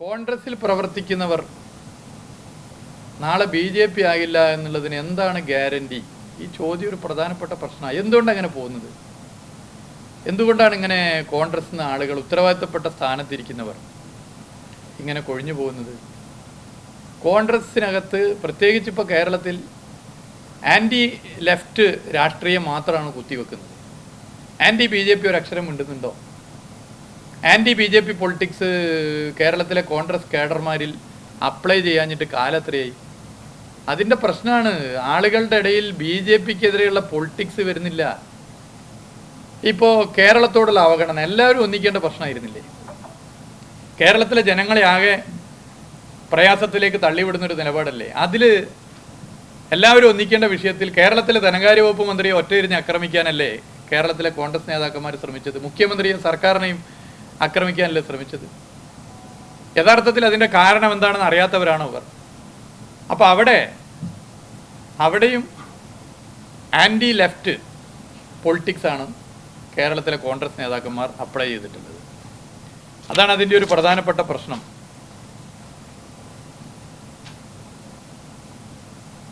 കോൺഗ്രസിൽ പ്രവർത്തിക്കുന്നവർ നാളെ BJP ആകില്ല എന്നുള്ളതിന് എന്താണ് ഗ്യാരണ്ടി? ഈ ചോദ്യം ഒരു പ്രധാനപ്പെട്ട പ്രശ്നമാണ്. എന്തുകൊണ്ടാണ് അങ്ങനെ പോകുന്നത്? എന്തുകൊണ്ടാണ് ഇങ്ങനെ കോൺഗ്രസ് ആളുകൾ, ഉത്തരവാദിത്തപ്പെട്ട സ്ഥാനത്തിരിക്കുന്നവർ ഇങ്ങനെ കൊഴിഞ്ഞു പോകുന്നത്? കോൺഗ്രസിനകത്ത് പ്രത്യേകിച്ച് ഇപ്പോൾ കേരളത്തിൽ ആൻറ്റി ലെഫ്റ്റ് രാഷ്ട്രീയം മാത്രമാണ് കുത്തിവെക്കുന്നത്. ആൻറ്റി BJP ഒരു അക്ഷരം ഉണ്ടെന്നുണ്ടോ? ആൻറ്റി BJP പൊളിറ്റിക്സ് കേരളത്തിലെ കോൺഗ്രസ് കേഡർമാരിൽ അപ്ലൈ ചെയ്യാഞ്ഞിട്ട് കാലത്രയായി. അതിൻ്റെ പ്രശ്നമാണ്. ആളുകളുടെ ഇടയിൽ BJPക്കെതിരെയുള്ള പൊളിറ്റിക്സ് വരുന്നില്ല. ഇപ്പോൾ കേരളത്തോടുള്ള അവഗണന എല്ലാവരും ഒന്നിക്കേണ്ട പ്രശ്നമായിരുന്നില്ലേ? കേരളത്തിലെ ജനങ്ങളെ ആകെ പ്രയാസത്തിലേക്ക് തള്ളിവിടുന്നൊരു നിലപാടല്ലേ? അതിൽ എല്ലാവരും ഒന്നിക്കേണ്ട വിഷയത്തിൽ കേരളത്തിലെ ധനകാര്യ വകുപ്പ് മന്ത്രിയെ ഒറ്റയിരുന്ന് ആക്രമിക്കാനല്ലേ കേരളത്തിലെ കോൺഗ്രസ് നേതാക്കന്മാർ ശ്രമിച്ചത്? മുഖ്യമന്ത്രിയും സർക്കാരിനെയും ആക്രമിക്കാനല്ലേ ശ്രമിച്ചത്? യഥാർത്ഥത്തിൽ അതിൻ്റെ കാരണം എന്താണെന്ന് അറിയാത്തവരാണോ അവർ? അപ്പോൾ അവിടെയും ആൻറ്റി ലെഫ്റ്റ് പൊളിറ്റിക്സാണ് കേരളത്തിലെ കോൺഗ്രസ് നേതാക്കന്മാർ അപ്ലൈ ചെയ്തിട്ടുള്ളത്. അതാണ് അതിൻ്റെ ഒരു പ്രധാനപ്പെട്ട പ്രശ്നം.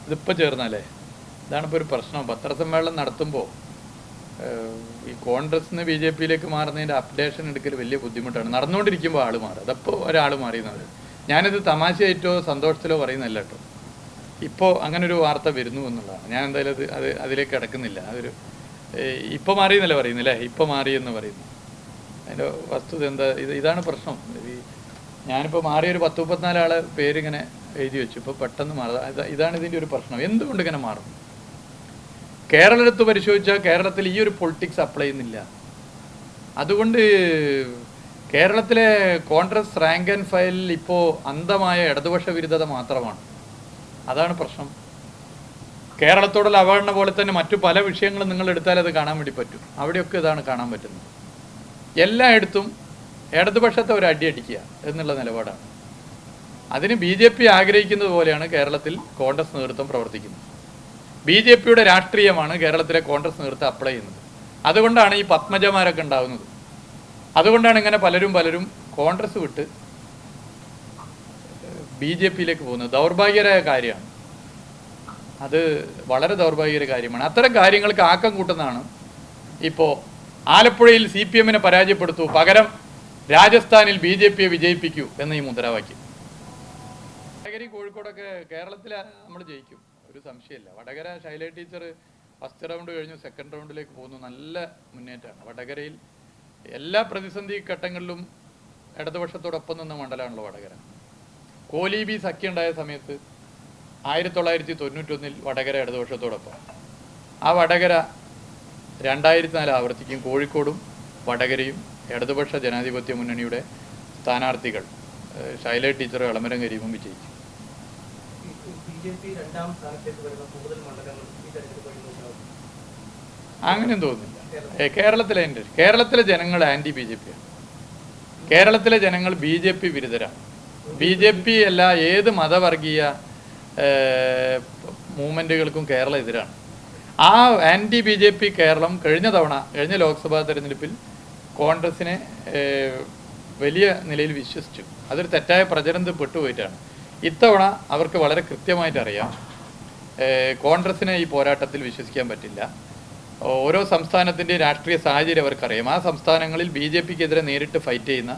ഇതിപ്പോൾ ചേർന്നാലേ ഇതാണിപ്പോൾ ഒരു പ്രശ്നം. പത്രസമ്മേളനം നടത്തുമ്പോൾ ഈ കോൺഗ്രസിന് BJPയിലേക്ക് മാറുന്നതിൻ്റെ അപ്ഡേഷൻ എടുക്കൽ വലിയ ബുദ്ധിമുട്ടാണ്. നടന്നുകൊണ്ടിരിക്കുമ്പോൾ ആൾ മാറും. അതപ്പോൾ ഒരാൾ മാറിയെന്നത്. ഞാനിത് തമാശയായിട്ടോ സന്തോഷത്തിലോ പറയുന്നല്ല കേട്ടോ. ഇപ്പോൾ അങ്ങനൊരു വാർത്ത വരുന്നു എന്നുള്ളതാണ്. ഞാൻ എന്തായാലും അതിലേക്ക് കിടക്കുന്നില്ല. അതൊരു ഇപ്പോൾ മാറിയെന്നല്ലേ പറയുന്നില്ലേ? ഇപ്പോൾ മാറിയെന്ന് പറയുന്നു. അതിൻ്റെ വസ്തുത എന്താ? ഇതാണ് പ്രശ്നം. ഞാനിപ്പോൾ മാറിയൊരു 10-34 ആളെ പേരിങ്ങനെ എഴുതി വെച്ചു. ഇപ്പോൾ പെട്ടെന്ന് മാറുക. ഇതാണ് ഇതിൻ്റെ ഒരു പ്രശ്നം. എന്തുകൊണ്ട് ഇങ്ങനെ മാറും? കേരളത്തിൽ പരിശോധിച്ചാൽ കേരളത്തിൽ ഈ ഒരു പൊളിറ്റിക്സ് അപ്ലൈ ചെയ്യുന്നില്ല. അതുകൊണ്ട് കേരളത്തിലെ കോൺഗ്രസ് റാങ്ക് ആൻഡ് ഫയലിൽ ഇപ്പോൾ അന്ധമായ ഇടതുപക്ഷ വിരുദ്ധത മാത്രമാണ്. അതാണ് പ്രശ്നം. കേരളത്തോടുള്ള അവഗണന പോലെ തന്നെ മറ്റു പല വിഷയങ്ങളും നിങ്ങൾ എടുത്താൽ അത് കാണാൻ വേണ്ടി പറ്റും. അവിടെയൊക്കെ ഇതാണ് കാണാൻ പറ്റുന്നത്. എല്ലായിടത്തും ഇടതുപക്ഷത്തെ ഒരു അടിക്കുക എന്നുള്ള നിലപാടാണ്. അതിന് BJP ആഗ്രഹിക്കുന്നത് പോലെയാണ് കേരളത്തിൽ കോൺഗ്രസ് നേതൃത്വം പ്രവർത്തിക്കുന്നത്. BJPയുടെ രാഷ്ട്രീയമാണ് കേരളത്തിലെ കോൺഗ്രസ് നേതൃത്വം അപ്ലൈ ചെയ്യുന്നത്. അതുകൊണ്ടാണ് ഈ പത്മജമാരൊക്കെ ഉണ്ടാകുന്നത്. അതുകൊണ്ടാണ് ഇങ്ങനെ പലരും കോൺഗ്രസ് വിട്ട് BJPയിലേക്ക് പോകുന്നത്. ദൗർഭാഗ്യകരമായ കാര്യമാണ്. അത് വളരെ ദൗർഭാഗ്യകര കാര്യമാണ്. അത്തരം കാര്യങ്ങൾക്ക് ആക്കം കൂട്ടുന്നതാണ് ഇപ്പോൾ ആലപ്പുഴയിൽ CPMനെ പരാജയപ്പെടുത്തൂ, പകരം രാജസ്ഥാനിൽ BJPയെ വിജയിപ്പിക്കൂ എന്ന ഈ മുദ്രാവാക്യം. വടകര കോഴിക്കോടൊക്കെ കേരളത്തിൽ നമ്മൾ ജയിക്കും, ഒരു സംശയമില്ല. Vadakara Shaila teacher first round കഴിഞ്ഞു, സെക്കൻഡ് റൗണ്ടിലേക്ക് പോകുന്നു. നല്ല മുന്നേറ്റമാണ്. വടകരയിൽ എല്ലാ പ്രതിസന്ധി ഘട്ടങ്ങളിലും ഇടതുപക്ഷത്തോടൊപ്പം നിന്ന മണ്ഡലമാണല്ലോ വടകര. കോലീബി സഖ്യം ഉണ്ടായ സമയത്ത് 1991 വടകര ഇടതുപക്ഷത്തോടൊപ്പം. ആ വടകര 2004 ആവർത്തിക്കും. കോഴിക്കോടും വടകരയും ഇടതുപക്ഷ ജനാധിപത്യ മുന്നണിയുടെ സ്ഥാനാർത്ഥികൾ ശൈല ടീച്ചർ, എളമരം കരീമും വിജയിക്കും. അങ്ങനെയും തോന്നുന്നില്ല. കേരളത്തിലെ ജനങ്ങൾ ആൻറ്റി BJP ആണ്. കേരളത്തിലെ ജനങ്ങൾ BJP വിരുദ്ധരാണ്. BJP അല്ല ഏത് മതവർഗീയ മൂവ്മെൻറ്റുകൾക്കും കേരളം എതിരാണ്. ആ ആൻറ്റി BJP കേരളം കഴിഞ്ഞ ലോക്സഭാ തെരഞ്ഞെടുപ്പിൽ കോൺഗ്രസിനെ വലിയ നിലയിൽ വിശ്വസിച്ചു. അതൊരു തെറ്റായ പ്രചരണത്തിൽ പെട്ടുപോയിട്ടാണ്. ഇത്തവണ അവർക്ക് വളരെ കൃത്യമായിട്ട് അറിയാം കോൺഗ്രസിനെ ഈ പോരാട്ടത്തിൽ വിശ്വസിക്കാൻ പറ്റില്ല. ഓരോ സംസ്ഥാനത്തിൻ്റെ രാഷ്ട്രീയ സാഹചര്യം അവർക്കറിയാം. ആ സംസ്ഥാനങ്ങളിൽ BJPക്കെതിരെ നേരിട്ട് ഫൈറ്റ് ചെയ്യുന്ന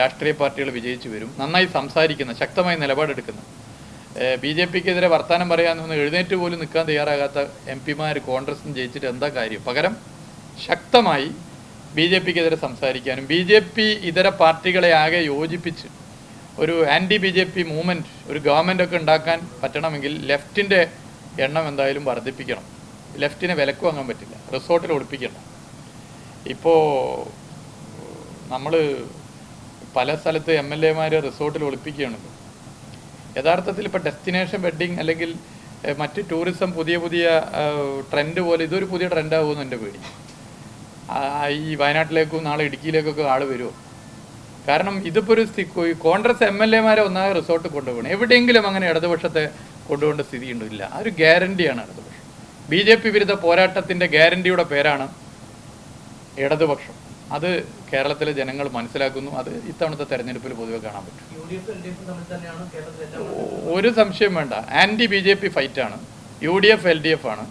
രാഷ്ട്രീയ പാർട്ടികൾ വിജയിച്ചു വരും. നന്നായി സംസാരിക്കുന്ന, ശക്തമായി നിലപാടെടുക്കുന്ന, BJPക്കെതിരെ വർത്തമാനം പറയാമെന്ന് എഴുന്നേറ്റ് പോലും നിൽക്കാൻ തയ്യാറാകാത്ത MP-മാർ കോൺഗ്രസിന് ജയിച്ചിട്ട് എന്താ കാര്യം? പകരം ശക്തമായി BJPക്കെതിരെ സംസാരിക്കാനും BJP ഇതര പാർട്ടികളെ ആകെ യോജിപ്പിച്ച് ഒരു ആൻറ്റി BJP മൂവ്മെൻറ്റ്, ഒരു ഗവൺമെൻറ്റൊക്കെ ഉണ്ടാക്കാൻ പറ്റണമെങ്കിൽ ലെഫ്റ്റിൻ്റെ എണ്ണം എന്തായാലും വർദ്ധിപ്പിക്കണം. ലെഫ്റ്റിനെ വിലക്ക് വാങ്ങാൻ പറ്റില്ല, റിസോർട്ടിൽ ഒളിപ്പിക്കണം. ഇപ്പോൾ നമ്മൾ പല സ്ഥലത്ത് MLA-മാർ റിസോർട്ടിൽ ഒളിപ്പിക്കുകയാണല്ലോ. യഥാർത്ഥത്തിൽ ഇപ്പോൾ ഡെസ്റ്റിനേഷൻ വെഡ്ഡിങ് അല്ലെങ്കിൽ മറ്റ് ടൂറിസം പുതിയ ട്രെൻഡ് പോലെ ഇതൊരു പുതിയ ട്രെൻഡാകുമെന്ന് എൻ്റെ പേടി. ഈ വയനാട്ടിലേക്കും നാളെ ഇടുക്കിയിലേക്കൊക്കെ ആൾ വരുമോ? കാരണം ഇതിപ്പോൾ ഒരു കോൺഗ്രസ് MLA-മാരെ ഒന്നാകെ റിസോർട്ട് കൊണ്ടുപോകണം. എവിടെയെങ്കിലും അങ്ങനെ ഇടതുപക്ഷത്തെ കൊണ്ടുപോകേണ്ട സ്ഥിതി ഉണ്ടില്ല. അതൊരു ഗ്യാരണ്ടിയാണ് ഇടതുപക്ഷം. BJP വിരുദ്ധ പോരാട്ടത്തിൻ്റെ ഗ്യാരണ്ടിയുടെ പേരാണ് ഇടതുപക്ഷം. അത് കേരളത്തിലെ ജനങ്ങൾ മനസ്സിലാക്കുന്നു. അത് ഇത്തവണത്തെ തെരഞ്ഞെടുപ്പിൽ പൊതുവെ കാണാൻ പറ്റും. ഒരു സംശയം വേണ്ട. ആൻറ്റി BJP ഫൈറ്റാണ്. UDF LDF ആണ്.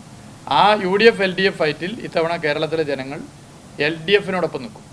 ആ UDF LDF ഫൈറ്റിൽ ഇത്തവണ കേരളത്തിലെ ജനങ്ങൾ LDF-നോടൊപ്പം നിൽക്കും.